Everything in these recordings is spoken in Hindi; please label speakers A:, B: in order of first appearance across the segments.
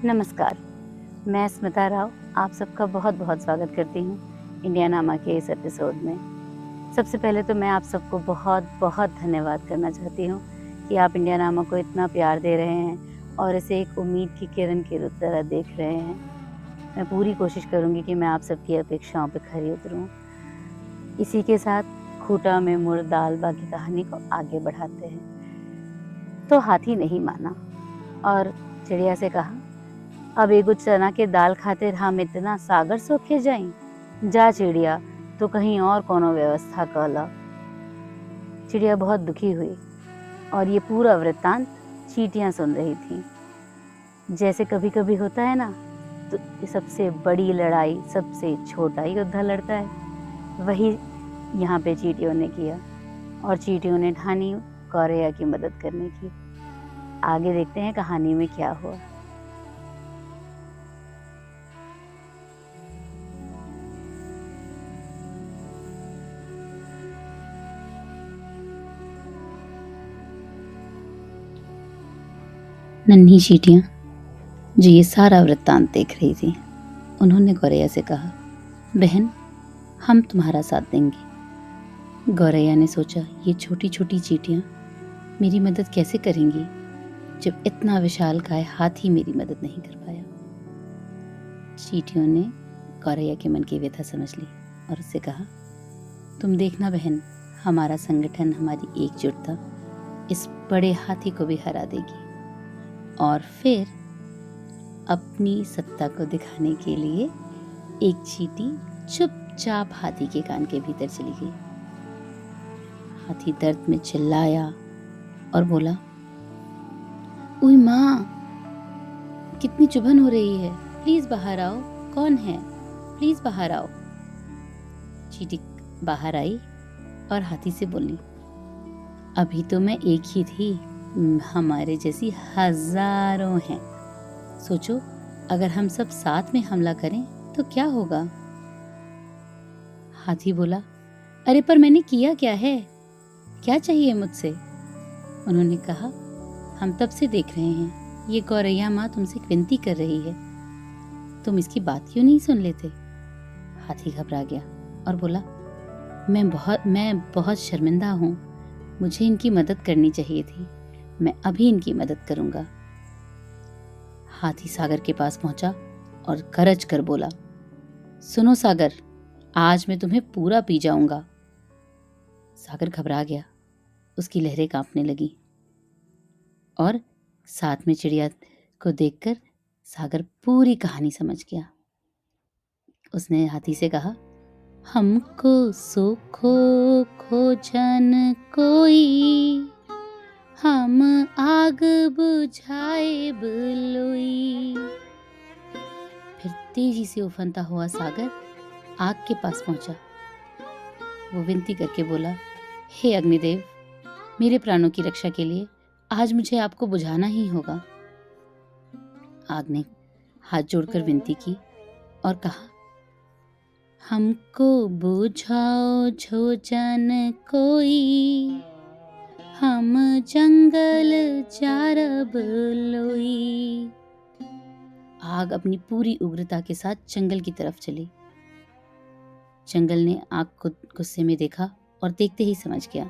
A: नमस्कार, मैं स्मिता राव आप सबका बहुत-बहुत स्वागत करती हूँ इंडियानामा के इस एपिसोड में। सबसे पहले तो मैं आप सबको बहुत-बहुत धन्यवाद करना चाहती हूँ कि आप इंडियानामा को इतना प्यार दे रहे हैं और इसे एक उम्मीद की किरण की तरह देख रहे हैं। मैं पूरी कोशिश करूँगी कि मैं आप सबकी अपेक्षाओं पे खरी उतरूँ। इसी के साथ खूंटा में मुड़ दाल बाकी कहानी को आगे बढ़ाते हैं। तो हाथी नहीं माना और चिड़िया से कहा, अब एगो चना के दाल खातिर हम इतना सागर सोखे जाई। जा चिड़िया, तो कहीं और कोनो व्यवस्था कला। चिड़िया बहुत दुखी हुई और ये पूरा वृत्तांत चींटियां सुन रही थीं। जैसे कभी कभी होता है ना, तो सबसे बड़ी लड़ाई सबसे छोटा योद्धा लड़ता है, वही यहाँ पे चींटियों ने किया और चींटियों ने ठानी गौरैया की मदद करने की। आगे देखते हैं कहानी में क्या हुआ। नन्ही चींटियां जो ये सारा वृत्तांत देख रही थी, उन्होंने गौरैया से कहा, बहन हम तुम्हारा साथ देंगे। गौरैया ने सोचा, ये छोटी छोटी चींटियां मेरी मदद कैसे करेंगी जब इतना विशालकाय हाथी मेरी मदद नहीं कर पाया। चींटियों ने गौरैया के मन की व्यथा समझ ली और उससे कहा, तुम देखना बहन, हमारा संगठन, हमारी एकजुटता इस बड़े हाथी को भी हरा देगी। और फिर अपनी सत्ता को दिखाने के लिए एक चींटी चुपचाप हाथी के कान के भीतर चली गई। हाथी दर्द में चिल्लाया और बोला, उई माँ, कितनी चुभन हो रही है, प्लीज बाहर आओ। कौन है? प्लीज बाहर आओ। चींटी बाहर आई और हाथी से बोली, अभी तो मैं एक ही थी, हमारे जैसी हजारों हैं। सोचो, अगर हम सब साथ में हमला करें तो क्या होगा? हाथी बोला, अरे पर मैंने किया क्या है? क्या चाहिए मुझसे? उन्होंने कहा, हम तब से देख रहे हैं, ये गौरैया माँ तुमसे विनती कर रही है, तुम इसकी बात क्यों नहीं सुन लेते? हाथी घबरा गया और बोला, मैं बहुत शर्मिंदा हूँ, मुझे इनकी मदद करनी चाहिए थी, मैं अभी इनकी मदद करूंगा। हाथी सागर के पास पहुंचा और गरज कर बोला, सुनो सागर, आज मैं तुम्हें पूरा पी जाऊंगा। सागर घबरा गया, उसकी लहरें कांपने लगी और साथ में चिड़िया को देखकर सागर पूरी कहानी समझ गया। उसने हाथी से कहा, हमको सुखो खोजन कोई, हम आग बुझाए बलोई। फिर तेजी से उफनता हुआ सागर आग के पास पहुंचा। वो विनती करके बोला, हे अग्निदेव, मेरे प्राणों की रक्षा के लिए आज मुझे आपको बुझाना ही होगा। आग ने हाथ जोड़कर विनती की और कहा, हमको बुझाओ झोजन कोई, हम जंगल जारब लोई। आग अपनी पूरी उग्रता के साथ जंगल की तरफ चली। जंगल ने आग को गुस्से में देखा और देखते ही समझ गया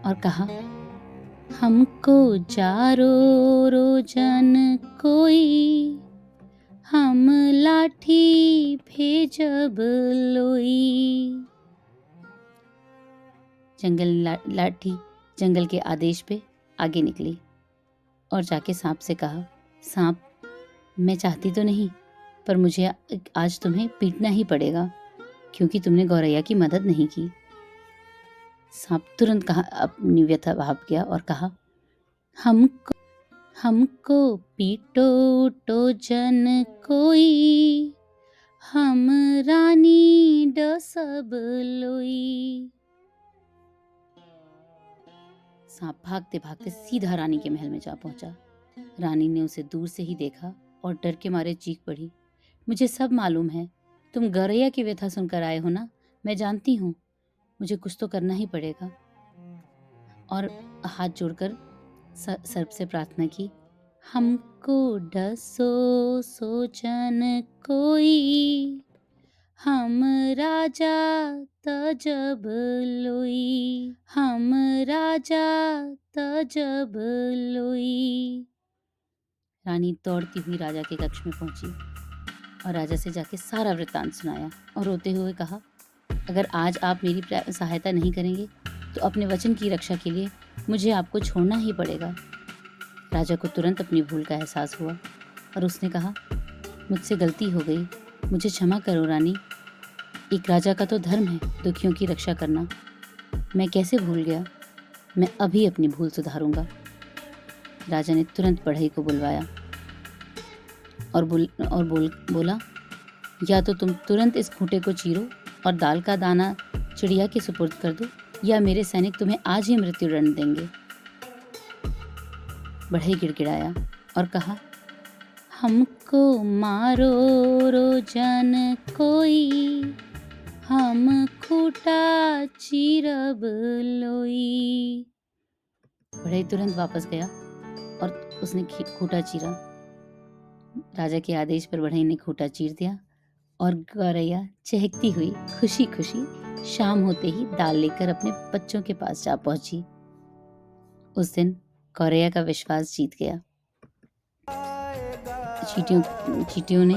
A: और कहा, हमको जारो रोजन कोई, हम लाठी भेजब लोई। लाठी जंगल के आदेश पे आगे निकली और जाके सांप से कहा, सांप, मैं चाहती तो नहीं, पर मुझे आज तुम्हें पीटना ही पड़ेगा क्योंकि तुमने गौरैया की मदद नहीं की। सांप तुरंत अपनी व्यथा भाप गया और कहा, हमको पीटो तो जन कोई, हम रानी डसब लोई। सांप भागते भागते सीधा रानी के महल में जा पहुंचा। रानी ने उसे दूर से ही देखा और डर के मारे चीख पड़ी, मुझे सब मालूम है, तुम गौरैया की व्यथा सुनकर आए हो ना, मैं जानती हूँ, मुझे कुछ तो करना ही पड़ेगा। और हाथ जोड़कर सर्प से प्रार्थना की, हमको डसो सोचन कोई, हम राजा तजब लोई, हम राजा तजब लोई। रानी दौड़ती हुई राजा के कक्ष में पहुंची और राजा से जाके सारा वृत्तांत सुनाया और रोते हुए कहा, अगर आज आप मेरी सहायता नहीं करेंगे तो अपने वचन की रक्षा के लिए मुझे आपको छोड़ना ही पड़ेगा। राजा को तुरंत अपनी भूल का एहसास हुआ और उसने कहा, मुझसे गलती हो गई, मुझे क्षमा करो रानी। एक राजा का तो धर्म है दुखियों की रक्षा करना। मैं कैसे भूल गया, मैं अभी अपनी भूल सुधारूंगा। राजा ने तुरंत बढ़ई को बुलवाया और बोला, या तो तुम तुरंत इस खूंटे को चीरो और दाल का दाना चिड़िया के सुपुर्द कर दो, या मेरे सैनिक तुम्हें आज ही मृत्युदंड देंगे। बढ़ई गिड़गिड़ाया और कहा, हमको मारो रोजन कोई, हम खूंटा चीरब लोई। बढ़ई तुरंत वापस गया और उसने खूंटा चीरा। राजा के आदेश पर बढ़ई ने खूंटा चीर दिया और गौरैया चहकती हुई खुशी खुशी शाम होते ही दाल लेकर अपने बच्चों के पास जा पहुंची। उस दिन गौरैया का विश्वास जीत गया। चींटियों ने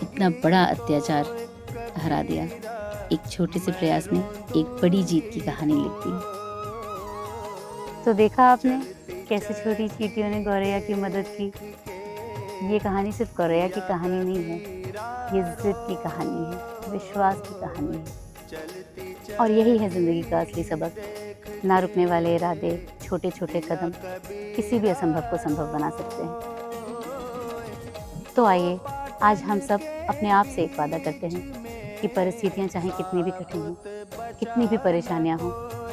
A: इतना बड़ा अत्याचार हरा दिया। एक छोटे से प्रयास ने एक बड़ी जीत की कहानी लिख दी। तो देखा आपने कैसे छोटी चींटियों ने गौरैया की मदद की। ये कहानी सिर्फ गौरैया की कहानी नहीं है, ये जिद की कहानी है, विश्वास की कहानी है। और यही है जिंदगी का असली सबक। ना रुकने वाले इरादे, छोटे छोटे कदम किसी भी असंभव को संभव बना सकते हैं। तो आइए आज हम सब अपने आप से एक वादा करते हैं कि परिस्थितियां चाहे कितनी भी कठिन हों, कितनी भी परेशानियां हों,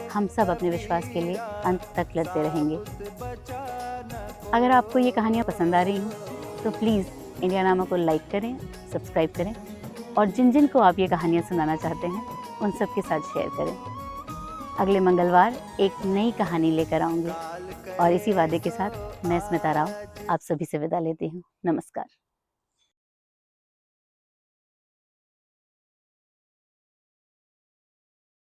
A: हम सब अपने विश्वास के लिए अंत तक लड़ते रहेंगे। अगर आपको ये कहानियाँ पसंद आ रही हैं तो प्लीज़ इंडियानामा को लाइक करें, सब्सक्राइब करें और जिन जिन को आप ये कहानियाँ सुनाना चाहते हैं उन सब के साथ शेयर करें। अगले मंगलवार एक नई कहानी लेकर आऊँगी और इसी वादे के साथ मैं स्मिता राव आप सभी से विदा लेती हूँ। नमस्कार।